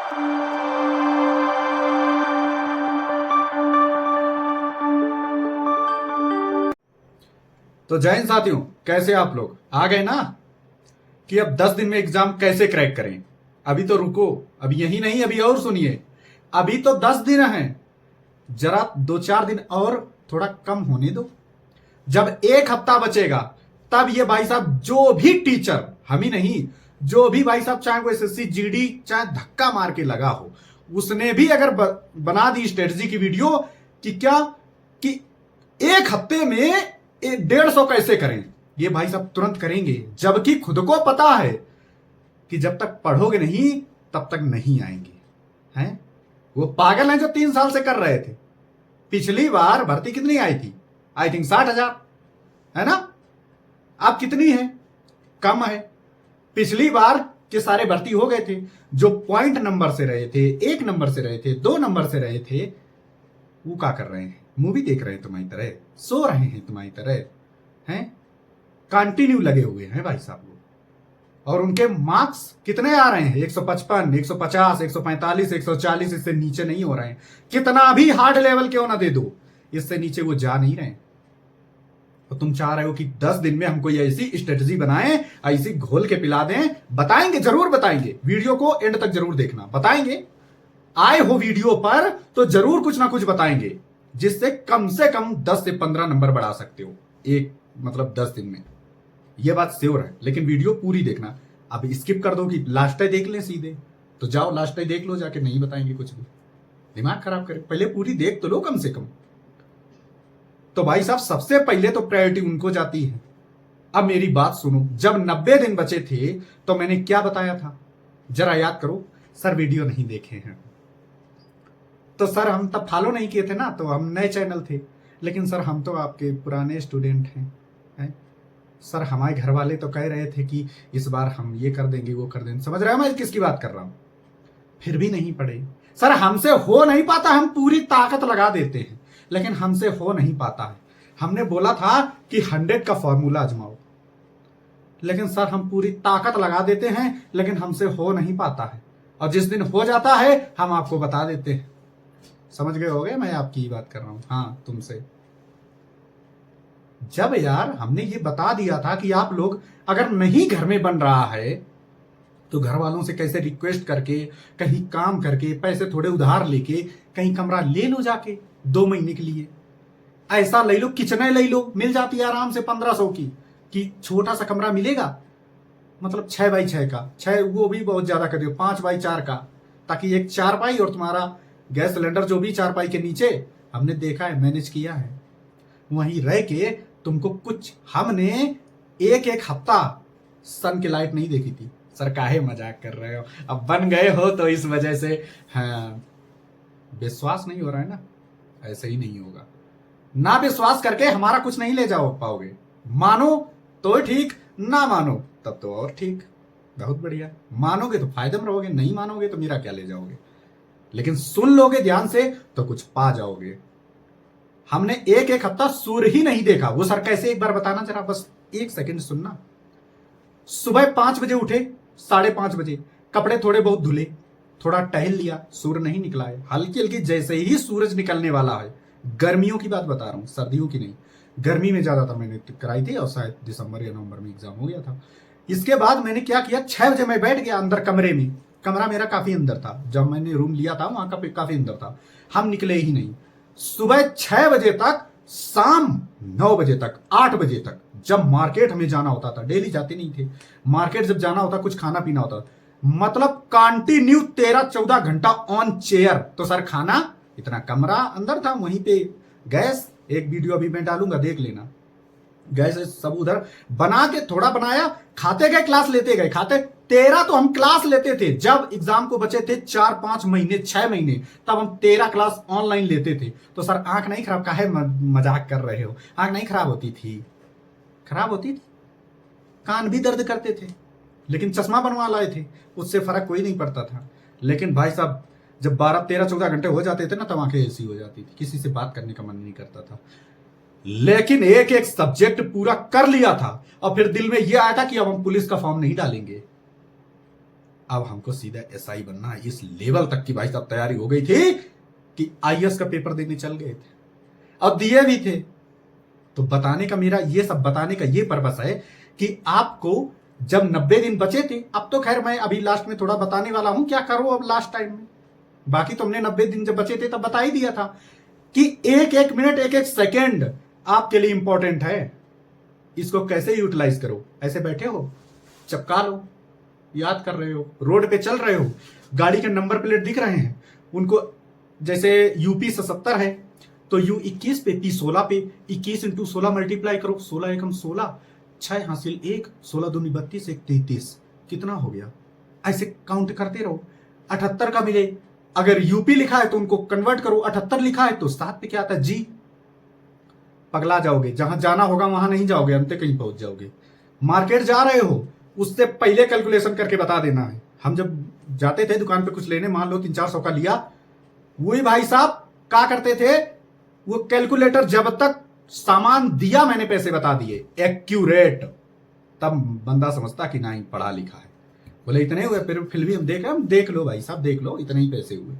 तो जय हिंद साथियों, कैसे आप लोग आ गए ना कि अब 10 दिन में एग्जाम कैसे क्रैक करें। अभी तो रुको, अभी यही नहीं, अभी और सुनिए। अभी तो 10 दिन हैं, जरा 2-4 दिन और थोड़ा कम होने दो। जब एक हफ्ता बचेगा तब ये भाई साहब, जो भी टीचर, हम ही नहीं, जो भी भाई साहब, चाहे वो एसएससी जीडी चाहे धक्का मार के लगा हो, उसने भी अगर बना दी स्ट्रेटजी की वीडियो कि क्या कि एक हफ्ते में 150 कैसे करें, ये भाई साहब तुरंत करेंगे। जबकि खुद को पता है कि जब तक पढ़ोगे नहीं तब तक नहीं आएंगे। हैं वो पागल हैं जो 3 साल से कर रहे थे। पिछली बार भर्ती कितनी आई थी? आई थिंक 60,000, है ना। अब कितनी है? कम है। पिछली बार के सारे भर्ती हो गए थे। जो पॉइंट नंबर से रहे थे, 1 नंबर से रहे थे, 2 नंबर से रहे थे, वो क्या कर रहे हैं? मूवी देख रहे हैं तुम्हारी तरह, सो रहे हैं तुम्हारी तरह, हैं कंटिन्यू लगे हुए हैं भाई साहब लोग। और उनके मार्क्स कितने आ रहे हैं? 155, 150, 145, 140, इससे नीचे नहीं हो रहे हैं। कितना भी हार्ड लेवल क्यों ना दे दो, इससे नीचे वो जा नहीं रहे। तो तुम चाह रहे हो कि 10 दिन में हम कोई ऐसी स्ट्रेटजी बनाएं, ऐसी घोल के पिला दें। बताएंगे, जरूर बताएंगे। वीडियो को एंड तक जरूर देखना। बताएंगे, आए हो वीडियो पर तो जरूर कुछ ना कुछ बताएंगे, जिससे कम 10 से 15 नंबर बढ़ा सकते हो एक, मतलब 10 दिन में। यह बात श्योर है। लेकिन वीडियो पूरी देखना। अब स्किप कर दो कि लास्ट टाइम देख लें सीधे, तो जाओ लास्ट टाइम देख लो जाके, नहीं बताएंगे कुछ भी, दिमाग खराब करे। पहले पूरी देख तो लो कम से कम। तो भाई साहब, सबसे पहले तो प्रायोरिटी उनको जाती है। अब मेरी बात सुनो, जब 90 दिन बचे थे तो मैंने क्या बताया था, जरा याद करो। सर वीडियो नहीं देखे हैं तो सर हम तब फॉलो नहीं किए थे ना, तो हम नए चैनल थे। लेकिन सर हम तो आपके पुराने स्टूडेंट हैं। सर हमारे घर वाले तो कह रहे थे कि इस बार हम ये कर देंगे, वो कर देंगे। समझ रहे हो मैं किसकी बात कर रहा हूं? फिर भी नहीं पढ़े। सर हमसे हो नहीं पाता, हम पूरी ताकत लगा देते हैं, लेकिन हमसे हो नहीं पाता है। हमने बोला था कि 100 का फॉर्मूला आजमाओ, लेकिन सर हम पूरी ताकत लगा देते हैं, लेकिन हमसे हो नहीं पाता है। और जिस दिन हो जाता है हम आपको बता देते हैं। समझ गए होगे मैं आपकी बात कर रहा हूं? हाँ, तुमसे। जब यार हमने ये बता दिया था कि आप लोग अगर नहीं घर में बन रहा है तो घर वालों से कैसे रिक्वेस्ट करके, कहीं काम करके, पैसे थोड़े उधार लेके कहीं कमरा ले लो जाके 2 महीने के लिए। ऐसा ले लो, किचने ले लो, मिल जाती है आराम से 1500 की, कि छोटा सा कमरा मिलेगा, मतलब 6 बाई 6 का, 6 वो भी बहुत ज्यादा कर दियो, 5 बाई 4 का, ताकि एक 4 पाई और तुम्हारा गैस सिलेंडर जो भी 4 पाई के नीचे, हमने देखा है, मैनेज किया है। वहीं रह के तुमको कुछ, हमने एक हफ्ता सन की लाइट नहीं देखी थी। सर काहे मजाक कर रहे हो? अब बन गए हो तो इस वजह से। हाँ, विश्वास नहीं हो रहा है ना, ऐसे ही नहीं होगा। ना विश्वास करके हमारा कुछ नहीं ले जाओ पाओगे। मानो तो ठीक, ना मानो तब तो और ठीक, बहुत बढ़िया। मानोगे तो फायदे में रहोगे, नहीं मानोगे तो मेरा क्या ले जाओगे। लेकिन सुन लोगे ध्यान से तो कुछ पा जाओगे। हमने एक हफ्ता सूर्य ही नहीं देखा। वो सर कैसे, एक बार बताना जरा, बस 1 सेकंड सुनना। सुबह 5 बजे उठे, 5:30 बजे, कपड़े थोड़े बहुत धुले, थोड़ा टहल लिया, सूर्य नहीं निकला है, हल्की हल्की जैसे ही सूरज निकलने वाला है। गर्मियों की बात बता रहा हूं, सर्दियों की नहीं। गर्मी में ज्यादा था, मैंने कराई थी और शायद दिसंबर या नवंबर में एग्जाम हो गया था। इसके बाद मैंने क्या किया, 6 बजे मैं बैठ गया अंदर कमरे में। कमरा मेरा काफी अंदर था, जब मैंने रूम लिया था वहां का काफी अंदर था। हम निकले ही नहीं, सुबह 6 बजे तक, शाम 9 बजे तक, 8 बजे तक। जब मार्केट हमें जाना होता था, डेली जाते नहीं थे, मार्केट जब जाना होता, कुछ खाना पीना होता, मतलब कंटिन्यू 13-14 घंटा ऑन चेयर। तो सर खाना, इतना कमरा अंदर था, वहीं पे गैस, एक वीडियो अभी मैं डालूंगा, देख लेना। गैस सब उधर बना के, थोड़ा बनाया, खाते गए, क्लास लेते गए, खाते। 13 तो हम क्लास लेते थे जब एग्जाम को बचे थे 4-5 महीने, 6 महीने, तब हम 13 क्लास ऑनलाइन लेते थे। तो सर आंख नहीं खराब, काहे मजाक कर रहे हो? आंख नहीं खराब होती थी, खराब होती थी। कान भी दर्द करते थे, लेकिन चश्मा बनवा लाए थे, उससे फर्क कोई नहीं पड़ता था। लेकिन भाई साहब, जब 12-13-14 घंटे हो जाते थे ना, तब आंखें ऐसी हो जाती थी, किसी से बात करने का मन नहीं करता था। लेकिन एक सब्जेक्ट पूरा कर लिया था, और फिर दिल में यह आया था कि अब हम पुलिस का फॉर्म नहीं डालेंगे। अब हमको सीधा एसआई बनना है। इस लेवल तक की भाई साहब तैयारी हो गई थी कि आईएएस का पेपर देने चल गए थे, अब दिए भी थे। तो बताने का मेरा ये सब बताने का ये पर्पस है कि आपको जब 90 दिन बचे थे, अब तो खैर मैं अभी लास्ट में थोड़ा बताने वाला हूं क्या करो अब लास्ट टाइम में। बाकी तुमने 90 दिन जब बचे थे तब बता ही दिया था कि एक एक मिनट एक एक सेकेंड आपके लिए इंपॉर्टेंट है। इसको कैसे यूटिलाइज करो। ऐसे बैठे हो, चपका लो, याद कर रहे हो, रोड पे चल रहे हो, गाड़ी के नंबर प्लेट दिख रहे हैं उनको, जैसे यूपी से 70 है तो यू 21 पे पी 16 पे 21 इंटू 16 मल्टीप्लाई करो, 16 एकम 16, 6 हासिल 1, 16 दूनी 32, 1 33, कितना हो गया। ऐसे काउंट करते रहो। 78 का मिले, अगर यूपी लिखा है तो उनको कन्वर्ट करो, 78 लिखा है तो 7 पे क्या आता है जी। पगला जाओगे, जहां जाना होगा वहां नहीं जाओगे, अंत कहीं पहुंच जाओगे। मार्केट जा रहे हो उससे पहले कैलकुलेशन करके बता देना है। हम जब जाते थे दुकान पे कुछ लेने, मान लो 300-400 का लिया, वही भाई साहब क्या करते थे, वो कैलकुलेटर जब तक सामान दिया मैंने पैसे बता दिए एक्यूरेट, तब बंदा समझता कि नहीं पढ़ा लिखा है। बोले इतने हुए, फिर भी हम देख लो भाई साहब, देख लो इतने ही पैसे हुए।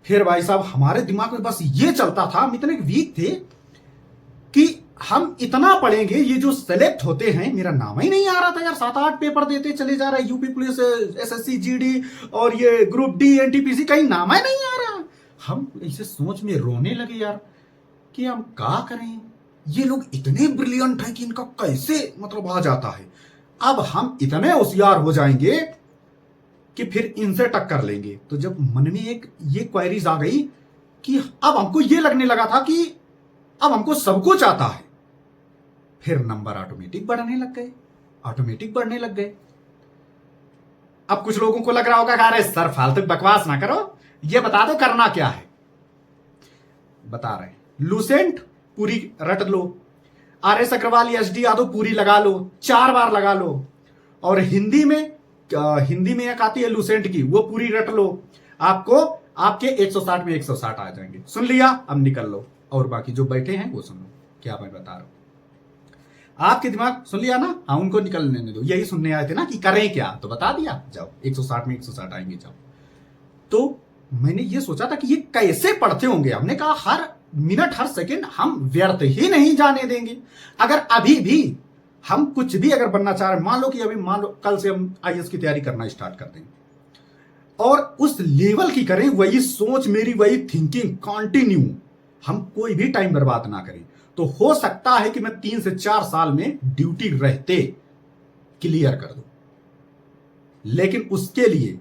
फिर भाई साहब हमारे दिमाग में बस ये चलता था, हम इतने वीक थे कि हम इतना पढ़ेंगे, ये जो सेलेक्ट होते हैं, मेरा नाम ही नहीं आ रहा था यार। 7-8 पेपर देते चले जा रहा है, यूपी पुलिस, एसएससी जीडी और ये ग्रुप डी एनटीपीसी, कहीं नाम ही नहीं आ रहा। हम ऐसे सोच में रोने लगे यार कि हम क्या करें, ये लोग इतने ब्रिलियंट हैं कि इनका कैसे मतलब आ जाता है। अब हम इतने होशियार हो जाएंगे कि फिर इनसे टक्कर लेंगे। तो जब मन में एक ये क्वेरीज आ गई कि अब हमको ये लगने लगा था कि अब हमको सब कुछ आता है, फिर नंबर ऑटोमेटिक बढ़ने लग गए। अब कुछ लोगों को लग रहा होगा अरे सर फालतू बकवास ना करो, ये बता दो करना क्या है। बता रहे हैं, लूसेंट पूरी रट लो, आरएस अग्रवाल या एसडी यादव पूरी लगा लो, 4 बार लगा लो। और हिंदी में एक आती है लूसेंट की, वो पूरी रट लो, आपको आपके 160 में 160 आ जाएंगे। सुन लिया, अब निकल लो। और बाकी जो बैठे हैं वो सुन लो क्या मैं बता रहा हूं। आपके दिमाग सुन लिया ना, हाँ उनको निकलने दो, यही सुनने आए थे ना कि करें क्या, तो बता दिया, जाओ 160 में 160 आएंगे जाओ। तो मैंने ये सोचा था कि ये कैसे पढ़ते होंगे। हमने कहा हर मिनट हर सेकंड हम व्यर्थ ही नहीं जाने देंगे। अगर अभी भी हम कुछ भी अगर बनना चाह रहे हैं, मान लो कि अभी मान लो कल से हम आईएएस की तैयारी करना स्टार्ट कर देंगे और उस लेवल की करें, वही सोच मेरी, वही थिंकिंग कंटिन्यू, हम कोई भी टाइम बर्बाद ना करें, तो हो सकता है कि मैं 3 से 4 साल में ड्यूटी रहते क्लियर कर दूं। लेकिन उसके लिए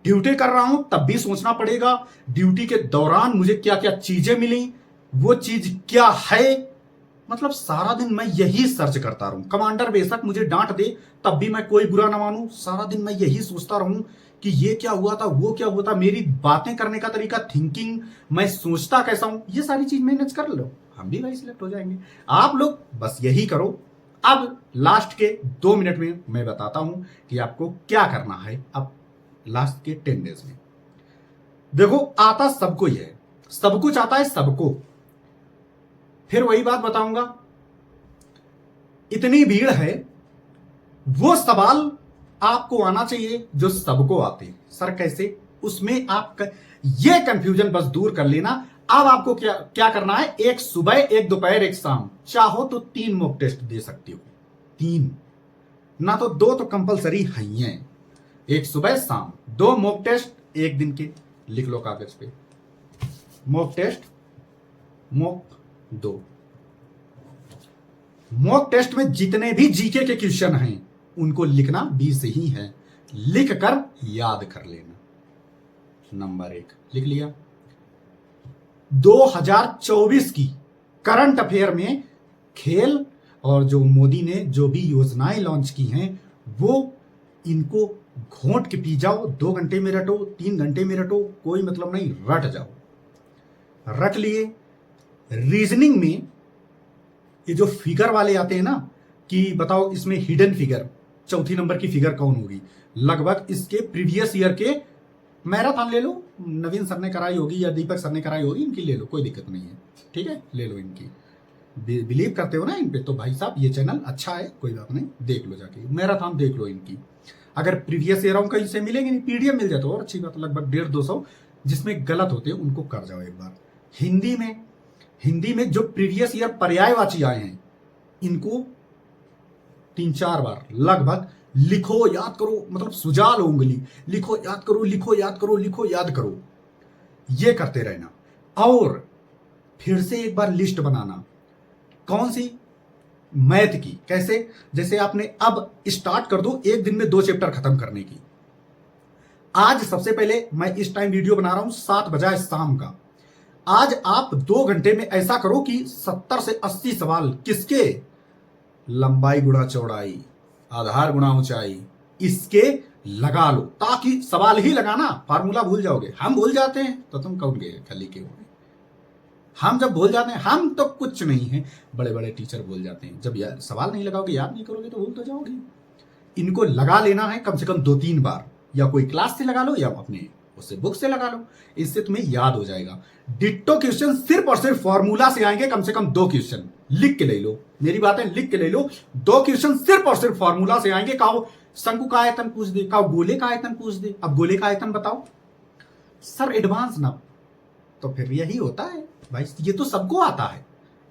ड्यूटी कर रहा हूं तब भी सोचना पड़ेगा ड्यूटी के दौरान मुझे क्या क्या चीजें मिली, वो चीज क्या है। मतलब सारा दिन मैं यही सर्च करता रहूं। कमांडर बेशक मुझे डांट दे तब भी मैं कोई बुरा ना मानूं, सारा दिन मैं यही सोचता रहूं कि ये क्या हुआ था, वो क्या हुआ था, मेरी बातें करने का तरीका, थिंकिंग, मैं सोचता कैसा हूं, ये सारी चीज मैनेज कर लो, हम भी भाई सिलेक्ट हो जाएंगे। आप लोग बस यही करो। अब लास्ट के 2 मिनट में मैं बताता हूं कि आपको क्या करना है। अब लास्ट के 10 डेज में देखो, आता सबको ही है, सब कुछ आता है सबको। फिर वही बात बताऊंगा, इतनी भीड़ है, वो सवाल आपको आना चाहिए जो सबको आते हैं। सर कैसे, उसमें आप ये कंफ्यूजन बस दूर कर लेना। अब आपको क्या क्या करना है, एक सुबह, एक दोपहर, एक शाम, चाहो तो 3 मॉक टेस्ट दे सकते हो, 3 ना तो 2 तो कंपलसरी है। एक सुबह शाम 2 मॉक टेस्ट एक दिन के, लिख लो कागज पे, mock test, mock 2। Mock test में जितने भी जीके के क्वेश्चन हैं उनको लिखना 20 ही है, लिख कर याद कर लेना। नंबर 1 लिख लिया। 2024 की करंट अफेयर में खेल और जो मोदी ने जो भी योजनाएं लॉन्च की हैं वो इनको घोंट के पी जाओ। 2 घंटे में रटो, 3 घंटे में रटो, कोई मतलब नहीं, रट जाओ। रट लिए। रीजनिंग में ये जो फिगर वाले आते हैं ना कि बताओ इसमें हिडन फिगर, चौथी नंबर की फिगर कौन होगी, लगभग इसके प्रीवियस ईयर के मैराथन ले लो, नवीन सर ने कराई होगी या दीपक सर ने कराई होगी, इनकी ले लो, कोई दिक्कत नहीं है, ठीक है, ले लो इनकी। बिलीव करते हो ना इन पे, तो भाई साहब ये चैनल अच्छा है, कोई बात नहीं, देख लो जाके, मैराथन देख लो इनकी। अगर प्रीवियस ईयर कहीं से मिलेंगे नहीं, पीडीएफ मिल जाए तो और अच्छी बात, लगभग 150-200 जिसमें गलत होते हैं उनको कर जाओ एक बार। हिंदी में जो प्रीवियस ईयर पर्यायवाची आए हैं इनको 3-4 बार लगभग लिखो, याद करो, मतलब सुजा लो उंगली, लिखो याद करो, लिखो याद करो, लिखो याद करो, ये करते रहना। और फिर से एक बार लिस्ट बनाना, कौन सी, मैथ की। कैसे, जैसे आपने अब स्टार्ट कर दो एक दिन में 2 चैप्टर खत्म करने की। आज सबसे पहले मैं इस टाइम वीडियो बना रहा हूं 7 बजे शाम का। आज आप 2 घंटे में ऐसा करो कि 70 से 80 सवाल किसके, लंबाई गुणा चौड़ाई, आधार गुणा ऊंचाई, इसके लगा लो, ताकि सवाल ही लगाना, फार्मूला भूल जाओगे। हम भूल जाते हैं तो तुम कौन गए खली के हो। हम जब भूल जाते हैं, हम तो कुछ नहीं है, बड़े बड़े टीचर भूल जाते हैं। जब यार सवाल नहीं लगाओगे, याद नहीं करोगे तो भूल तो जाओगे। इनको लगा लेना है कम से कम 2-3 बार, या कोई क्लास से लगा लो या अपने उससे बुक से लगा लो, इससे तुम्हें याद हो जाएगा। डिट्टो क्वेश्चन सिर्फ और सिर्फ फॉर्मूला से आएंगे, कम से कम 2 क्वेश्चन लिख के ले लो, मेरी बातें लिख के ले लो। 2 क्वेश्चन सिर्फ और सिर्फ फॉर्मूला से आएंगे। कहो शंकु का आयतन पूछ दे, कहो गोले का आयतन पूछ दे, अब गोले का आयतन बताओ सर, एडवांस ना, तो फिर यही होता है भाई, ये तो सबको आता है।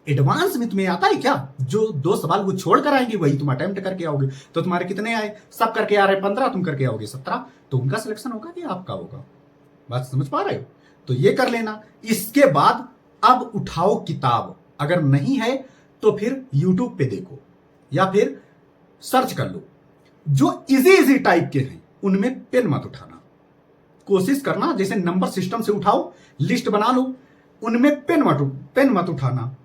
एडवांस में तुम्हें आता है क्या? जो 2 सवाल वो छोड़ कर आएंगे वही तुम अटेम्प्ट करके आओगे। तो तुम्हारे कितने आए, सब करके आ रहे 15, तुम करके आओगे 17, तो उनका सिलेक्शन होगा कि आपका होगा। बात समझ पा रहे हो? तो ये कर लेना। इसके बाद अब उठाओ किताब, अगर नहीं है तो फिर यूट्यूब पे देखो या फिर सर्च कर लो। जो इजी टाइप के हैं उनमें पेन मत उठाना, कोशिश करना जैसे नंबर सिस्टम से उठाओ, लिस्ट बना लो, उनमें पेन मत उठाना।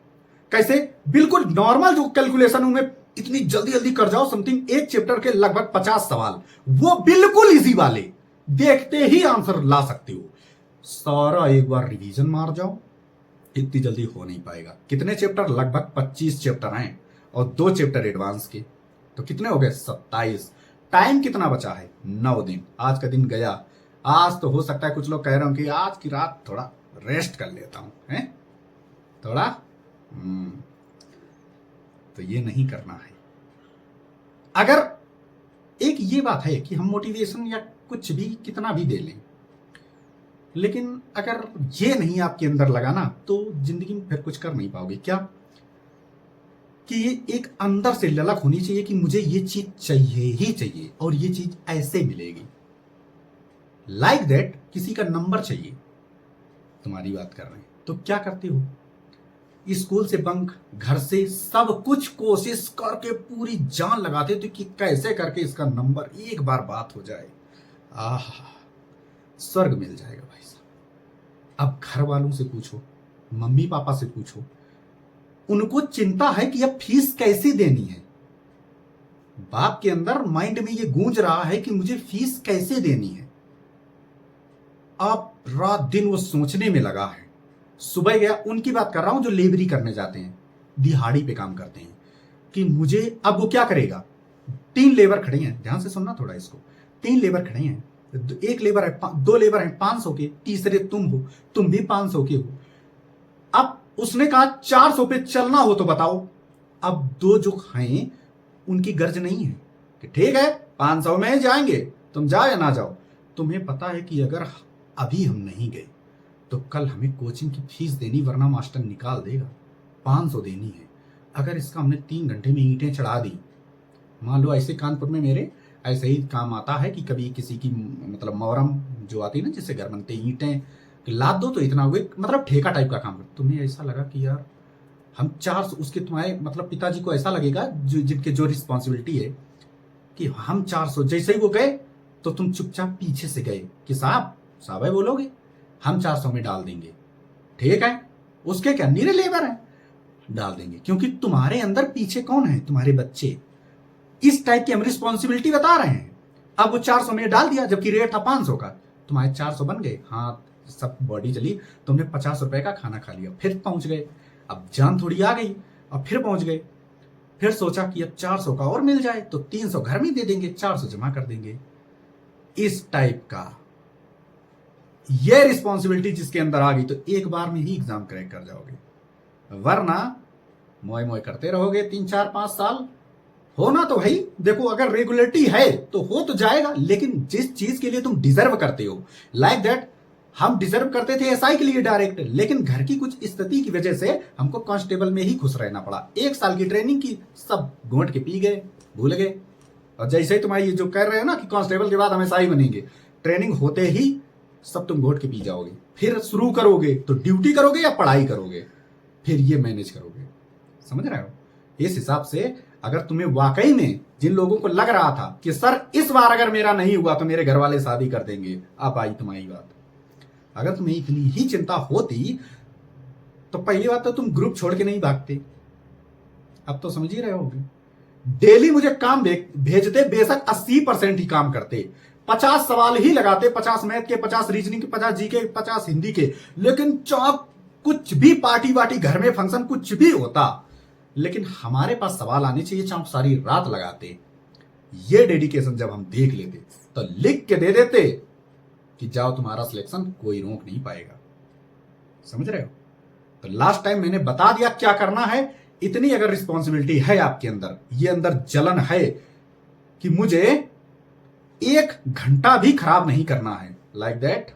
कैसे, बिल्कुल नॉर्मल जो कैलकुलेशन उनमें इतनी जल्दी जल्दी कर जाओ, समथिंग एक चैप्टर के लगभग 50 सवाल, वो बिल्कुल इजी वाले, देखते ही आंसर ला सकते हो। सारा एक बार रिवीजन मार जाओ, इतनी जल्दी हो नहीं पाएगा। कितने चैप्टर, लगभग 25 चैप्टर हैं और 2 चैप्टर एडवांस के, तो कितने हो गए 27। टाइम कितना बचा है, 9 दिन। आज का दिन गया। आज तो हो सकता है कुछ लोग कह रहे हो कि आज की रात थोड़ा रेस्ट कर लेता हूं, हैं थोड़ा, तो ये नहीं करना है। अगर एक ये बात है कि हम मोटिवेशन या कुछ भी कितना भी दे लें, लेकिन अगर ये नहीं आपके अंदर लगाना तो जिंदगी में फिर कुछ कर नहीं पाओगे। क्या कि ये एक अंदर से ललक होनी चाहिए कि मुझे ये चीज चाहिए ही चाहिए और ये चीज ऐसे मिलेगी। लाइक दैट, किसी का नंबर चाहिए, तुम्हारी बात कर रहे हैं, तो क्या करते हो, स्कूल से बंक, घर से सब कुछ कोशिश करके पूरी जान लगाते थे कि कैसे करके इसका नंबर एक बार बात हो जाए, आह स्वर्ग मिल जाएगा भाई साहब। अब घर वालों से पूछो, मम्मी पापा से पूछो, उनको चिंता है कि अब फीस कैसे देनी है। बाप के अंदर माइंड में ये गूंज रहा है कि मुझे फीस कैसे देनी है। अब रात दिन वो सोचने में लगा है। सुबह गया, उनकी बात कर रहा हूं जो लेबरी करने जाते हैं, दिहाड़ी पे काम करते हैं, कि मुझे, अब वो क्या करेगा, 3 लेबर खड़े हैं, ध्यान से सुनना थोड़ा इसको, 3 लेबर खड़े हैं, एक लेबर है, 2 लेबर हैं 500 के, तीसरे तुम हो, तुम भी 500 के हो। अब उसने कहा 400 पे चलना हो तो बताओ। अब 2 जो हैं उनकी गर्ज नहीं है कि ठीक है 500 में जाएंगे, तुम जाओ या ना जाओ। तुम्हें पता है कि अगर अभी हम नहीं गए तो कल हमें कोचिंग की फीस देनी, वरना मास्टर निकाल देगा, 500 देनी है। अगर इसका हमने 3 घंटे में ईंटें चढ़ा दी, मान लो ऐसे कानपुर में मेरे ऐसे ही काम आता है कि कभी किसी की मतलब मोहरम जो आती है ना, जिससे घर बनते, ईंटें लाद दो तो इतना हुए, मतलब ठेका टाइप का काम। तुम्हें ऐसा लगा कि यार हम 400, उसके तुम्हारे मतलब पिताजी को ऐसा लगेगा जो जिनके जो रिस्पॉन्सिबिलिटी है कि हम 400, जैसे ही वो गए तो तुम चुपचाप पीछे से गए कि साहब है बोलोगे, हम 400 में डाल देंगे, ठीक है, उसके क्या नीरे लेबर है, डाल देंगे, क्योंकि तुम्हारे अंदर पीछे कौन है, तुम्हारे बच्चे। इस टाइप की हम रिस्पॉन्सिबिलिटी बता रहे हैं। अब वो 400 में डाल दिया, जबकि रेट था 500 का, तुम्हारे 400 बन गए, हाँ सब बॉडी चली, तुमने 50 रुपए का खाना खा लिया, फिर पहुंच गए। अब जान थोड़ी आ गई, अब फिर पहुंच गए, फिर सोचा कि अब 400 का और मिल जाए तो 300 घर में दे देंगे, 400 जमा कर देंगे। इस टाइप का ये रिस्पॉन्सिबिलिटी जिसके अंदर आ गई तो एक बार में ही एग्जाम क्रैक कर जाओगे, वरना मोए मोए करते रहोगे 3 4 5 साल, हो ना तो भाई देखो, अगर रेगुलरिटी है तो हो तो जाएगा, लेकिन जिस चीज के लिए तुम डिजर्व करते हो, लाइक दैट हम डिजर्व करते थे एसआई के लिए डायरेक्ट, लेकिन घर की कुछ स्थिति की वजह से हमको कांस्टेबल में ही खुश रहना पड़ा। 1 साल की ट्रेनिंग की, सब घोंट के पी गए, भूल गए। और जैसे ही तुम्हारी ये जो कह रहे हो ना कि कांस्टेबल के बाद हम एसआई बनेंगे, ट्रेनिंग होते ही सब तुम घोट के पी जाओगे। फिर शुरू करोगे तो ड्यूटी करोगे या पढ़ाई करोगे, फिर ये मैनेज करोगे। समझ रहे हो? इस हिसाब से अगर तुम्हें वाकई में, जिन लोगों को लग रहा था कि सर इस बार अगर मेरा नहीं हुआ तो मेरे घर वाले शादी कर देंगे, अब आई तुम्हारी बात। अगर तुम्हें इतनी ही चिंता होती तो पहली बात तो तुम ग्रुप छोड़ के नहीं भागते। अब तो समझ ही रहे होगे। डेली मुझे काम भेजते, बेशक 80% ही काम करते, 50 सवाल ही लगाते, 50 मैथ के, 50 रीजनिंग के, 50 जीके, 50 हिंदी के, लेकिन चाप कुछ भी पार्टी वार्टी, घर में फंक्शन कुछ भी होता, लेकिन हमारे पास सवाल आने चाहिए, चाहे सारी रात लगाते। ये डेडिकेशन जब हम देख लेते तो लिख के दे देते कि जाओ तुम्हारा सिलेक्शन कोई रोक नहीं पाएगा। समझ रहे हो? तो लास्ट टाइम मैंने बता दिया क्या करना है। इतनी अगर रिस्पॉन्सिबिलिटी है आपके अंदर, ये अंदर जलन है कि मुझे 1 घंटा भी खराब नहीं करना है, लाइक दैट।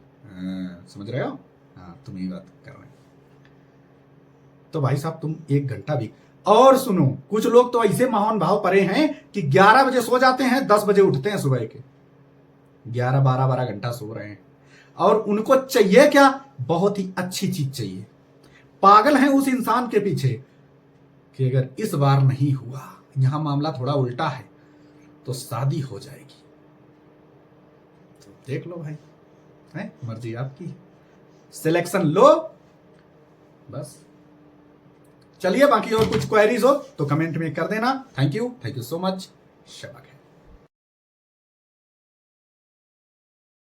समझ रहे हो? हाँ, तुम ये बात कर रहे हो तो भाई साहब तुम 1 घंटा भी। और सुनो, कुछ लोग तो ऐसे महान भाव परे हैं कि 11 बजे सो जाते हैं, 10 बजे उठते हैं सुबह के, 11-12 घंटा सो रहे हैं। और उनको चाहिए क्या? बहुत ही अच्छी चीज चाहिए। पागल हैं उस इंसान के पीछे कि अगर इस बार नहीं हुआ, यहां मामला थोड़ा उल्टा है, तो शादी हो जाएगी। तो देख लो भाई, है मर्जी आपकी, सिलेक्शन लो बस। चलिए, बाकी और कुछ क्वेरीज हो तो कमेंट में कर देना। Thank you so much. शबाश।